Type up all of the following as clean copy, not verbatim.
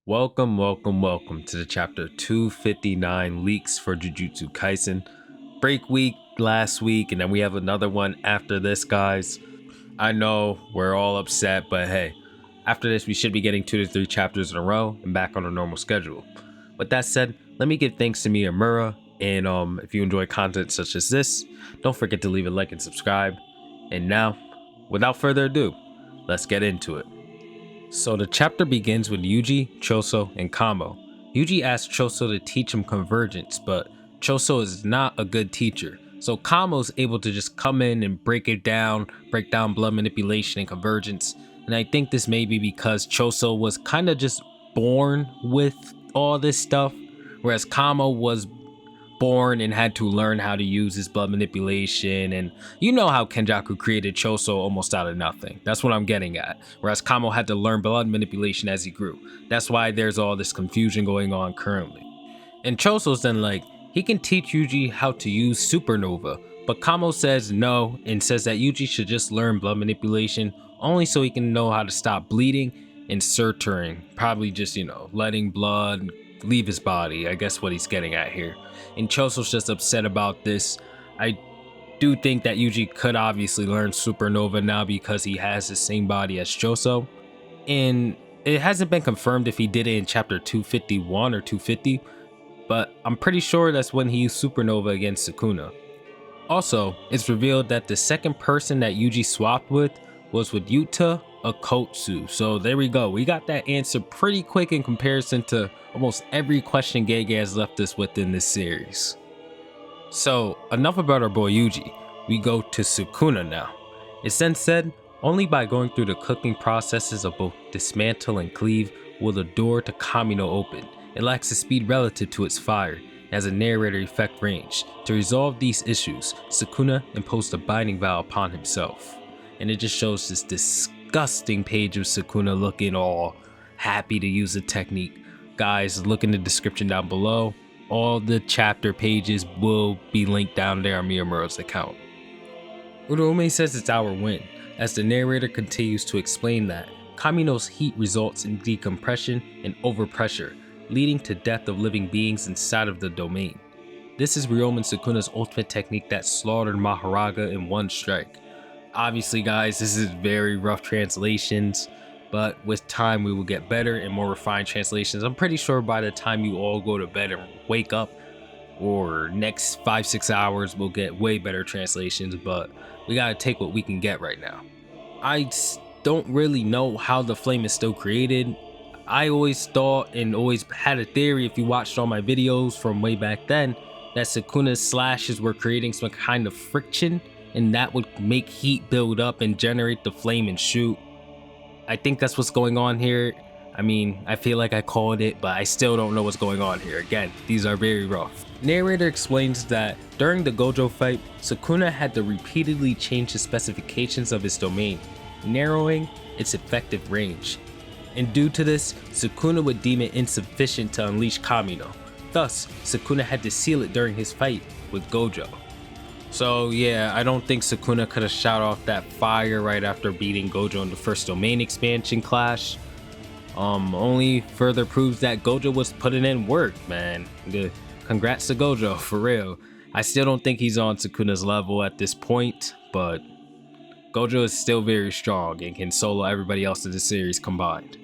Welcome to the chapter 259 leaks for Jujutsu Kaisen. Break week last week, and then we have another one after this, guys. I know we're all upset, but hey, after this, we should be getting 2 to 3 chapters in a row and back on a normal schedule. With that said, let me give thanks to Miyamura, and if you enjoy content such as this, don't forget to leave a like and subscribe. And now, without further ado, let's get into it. So the chapter begins with Yuji, Choso, and Kamo. Yuji asks Choso to teach him convergence, but Choso is not a good teacher. So Kamo's able to just come in and break down blood manipulation and convergence. And I think this may be because Choso was kind of just born with all this stuff, whereas Kamo was born and had to learn how to use his blood manipulation. And you know how Kenjaku created Choso almost out of nothing. That's what I'm getting at. Whereas Kamo had to learn blood manipulation as he grew. That's why there's all this confusion going on currently. And Choso's then like, he can teach Yuji how to use Supernova, but Kamo says no and says that Yuji should just learn blood manipulation only so he can know how to stop bleeding and suturing. Probably just, letting blood leave his body. I guess what he's getting at here. And Choso's just upset about this. I do think that Yuji could obviously learn Supernova now because he has the same body as Choso. And it hasn't been confirmed if he did it in chapter 251 or 250, but I'm pretty sure that's when he used Supernova against Sukuna. Also, it's revealed that the second person that Yuji swapped with was with Yuta Akotsu. So there we go. We got that answer pretty quick in comparison to almost every question Gege has left us with in this series. So enough about our boy Yuji. We go to Sukuna now. It's then said, only by going through the cooking processes of both dismantle and cleave will the door to Kamino open. It lacks the speed relative to its fire and has a narrator effect range. To resolve these issues, Sukuna imposed a binding vow upon himself. And it just shows this disgusting page of Sukuna looking all happy to use the technique. Guys, look in the description down below. All the chapter pages will be linked down there on Miyamura's account. Uraume says it's our win, as the narrator continues to explain that Kamino's heat results in decompression and overpressure, leading to death of living beings inside of the domain. This is Ryomen Sukuna's ultimate technique that slaughtered Maharaga in one strike. Obviously, guys, this is very rough translations, but with time we will get better and more refined translations. I'm pretty sure by the time you all go to bed and wake up, or next 5-6 hours, we'll get way better translations, but we gotta take what we can get right now. I don't really know how the flame is still created. I always thought and always had a theory, if you watched all my videos from way back then, that Sukuna's slashes were creating some kind of friction, and that would make heat build up and generate the flame and shoot. I think that's what's going on here. I mean, I feel like I called it, but I still don't know what's going on here. Again, these are very rough. Narrator explains that during the Gojo fight, Sukuna had to repeatedly change the specifications of his domain, narrowing its effective range. And due to this, Sukuna would deem it insufficient to unleash Kamino. Thus, Sukuna had to seal it during his fight with Gojo. So yeah, I don't think Sukuna could have shot off that fire right after beating Gojo in the first domain expansion clash. Only further proves that Gojo was putting in work, man. Congrats to Gojo, for real. I still don't think he's on Sukuna's level at this point, but Gojo is still very strong and can solo everybody else in the series combined.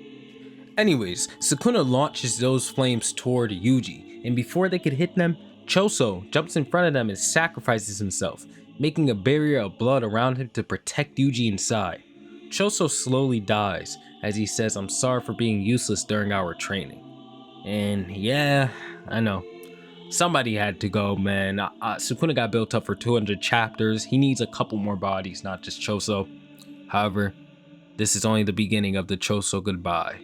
Anyways, Sukuna launches those flames toward Yuji, and before they could hit them, Choso jumps in front of them and sacrifices himself, making a barrier of blood around him to protect Yuji inside. Choso slowly dies as he says, "I'm sorry for being useless during our training." And yeah, I know. Somebody had to go, man. Sukuna got built up for 200 chapters. He needs a couple more bodies, not just Choso. However, this is only the beginning of the Choso goodbye.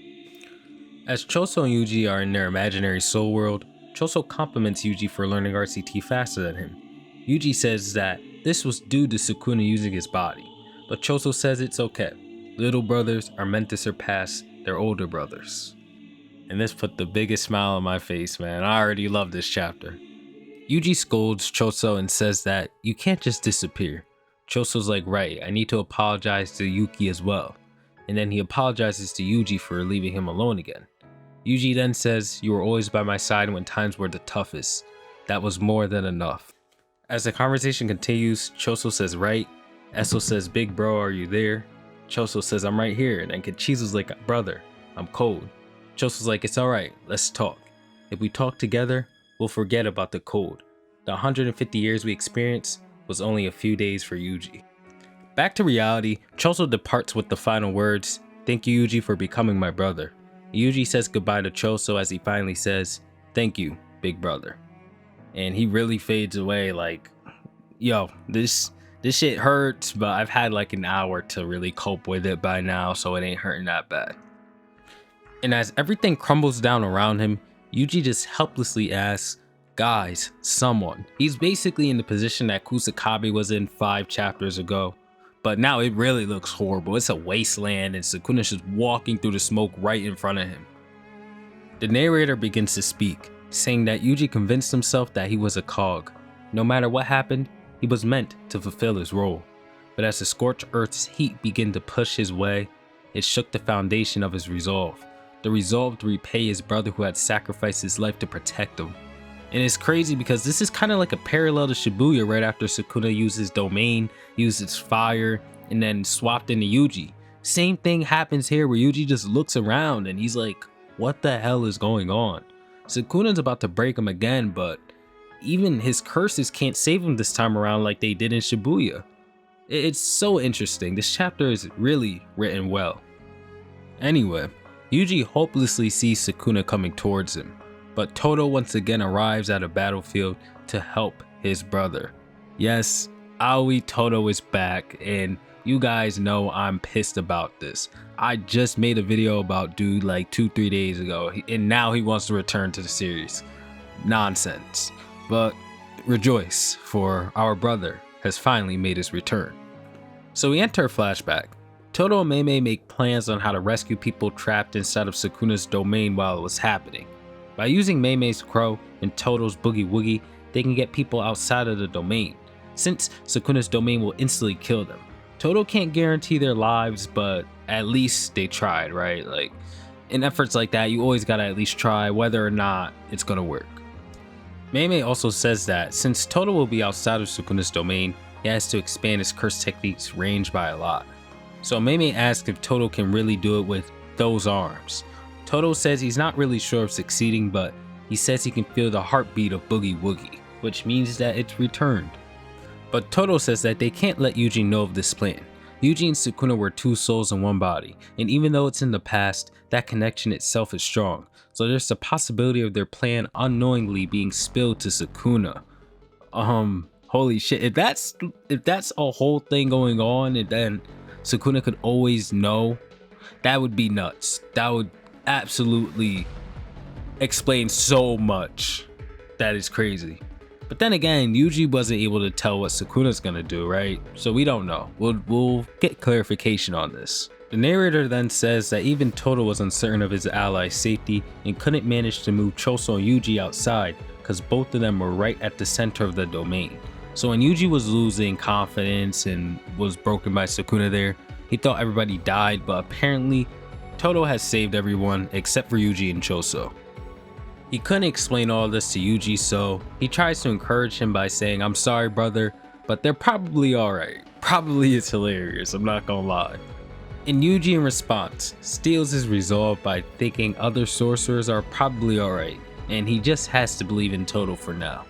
As Choso and Yuji are in their imaginary soul world, Choso compliments Yuji for learning RCT faster than him. Yuji says that this was due to Sukuna using his body, but Choso says it's okay. Little brothers are meant to surpass their older brothers. And this put the biggest smile on my face, man. I already love this chapter. Yuji scolds Choso and says that you can't just disappear. Choso's like, right, I need to apologize to Yuki as well. And then he apologizes to Yuji for leaving him alone again. Yuji then says, "You were always by my side when times were the toughest. That was more than enough." As the conversation continues, Choso says, "Right?" Esso says, "Big bro, are you there?" Choso says, "I'm right here." And then Kachizo's like, "Brother, I'm cold." Choso's like, "It's alright, let's talk. If we talk together, we'll forget about the cold. The 150 years we experienced was only a few days for Yuji." Back to reality, Choso departs with the final words, "Thank you, Yuji, for becoming my brother." Yuji says goodbye to Choso as he finally says, "Thank you, big brother." And he really fades away like, yo, this shit hurts, but I've had like an hour to really cope with it by now, so it ain't hurting that bad. And as everything crumbles down around him, Yuji just helplessly asks, "Guys, someone." He's basically in the position that Kusakabe was in 5 chapters ago. But now it really looks horrible. It's a wasteland and Sukuna's just walking through the smoke right in front of him. The narrator begins to speak, saying that Yuji convinced himself that he was a cog. No matter what happened, he was meant to fulfill his role. But as the scorched earth's heat began to push his way, it shook the foundation of his resolve. The resolve to repay his brother who had sacrificed his life to protect him. And it's crazy because this is kind of like a parallel to Shibuya right after Sukuna used his domain, used his fire, and then swapped into Yuji. Same thing happens here where Yuji just looks around and he's like, what the hell is going on? Sukuna's about to break him again, but even his curses can't save him this time around like they did in Shibuya. It's so interesting. This chapter is really written well. Anyway, Yuji hopelessly sees Sukuna coming towards him. But Todo once again arrives at a battlefield to help his brother. Yes, Aoi Todo is back, and you guys know I'm pissed about this. I just made a video about dude like 2-3 days ago, and now he wants to return to the series. Nonsense. But rejoice, for our brother has finally made his return. So we enter a flashback. Todo and Mei make plans on how to rescue people trapped inside of Sukuna's domain while it was happening. By using Mei's crow and Todo's boogie woogie, they can get people outside of the domain, since Sukuna's domain will instantly kill them. Todo can't guarantee their lives, but at least they tried, right? Like, in efforts like that, you always gotta at least try whether or not it's gonna work. Mei also says that since Todo will be outside of Sukuna's domain, he has to expand his curse technique's range by a lot. So Mei asks if Todo can really do it with those arms. Todo says he's not really sure of succeeding, but he says he can feel the heartbeat of Boogie Woogie, which means that it's returned. But Todo says that they can't let Yuji know of this plan. Yuji and Sukuna were 2 souls in one body, and even though it's in the past, that connection itself is strong, so there's the possibility of their plan unknowingly being spilled to Sukuna. Holy shit, if that's a whole thing going on and then Sukuna could always know, that would be nuts. That would absolutely explain so much. That is crazy. But then again, Yuji wasn't able to tell what Sukuna's gonna do, right? So we don't know. We'll get clarification on this. The narrator then says that even Todo was uncertain of his ally's safety and couldn't manage to move Choso and Yuji outside because both of them were right at the center of the domain. So when Yuji was losing confidence and was broken by Sukuna there, he thought everybody died, but apparently Todo has saved everyone except for Yuji and Choso. He couldn't explain all this to Yuji, so he tries to encourage him by saying, "I'm sorry brother, but they're probably alright." Probably is hilarious, I'm not gonna lie. And Yuji in response steals his resolve by thinking other sorcerers are probably alright, and he just has to believe in Todo for now.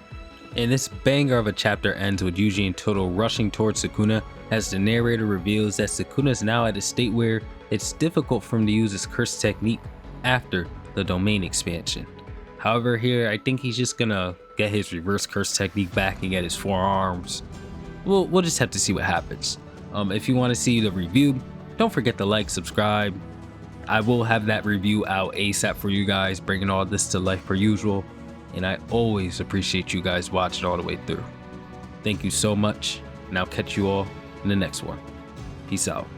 And this banger of a chapter ends with Yuji and Todo rushing towards Sukuna as the narrator reveals that Sukuna is now at a state where it's difficult for him to use his curse technique after the domain expansion. However, here I think he's just gonna get his reverse curse technique back and get his 4 arms. We'll just have to see what happens. If you want to see the review, don't forget to like, subscribe. I will have that review out ASAP for you guys, bringing all this to life per usual. And I always appreciate you guys watching all the way through. Thank you so much, and I'll catch you all in the next one. Peace out.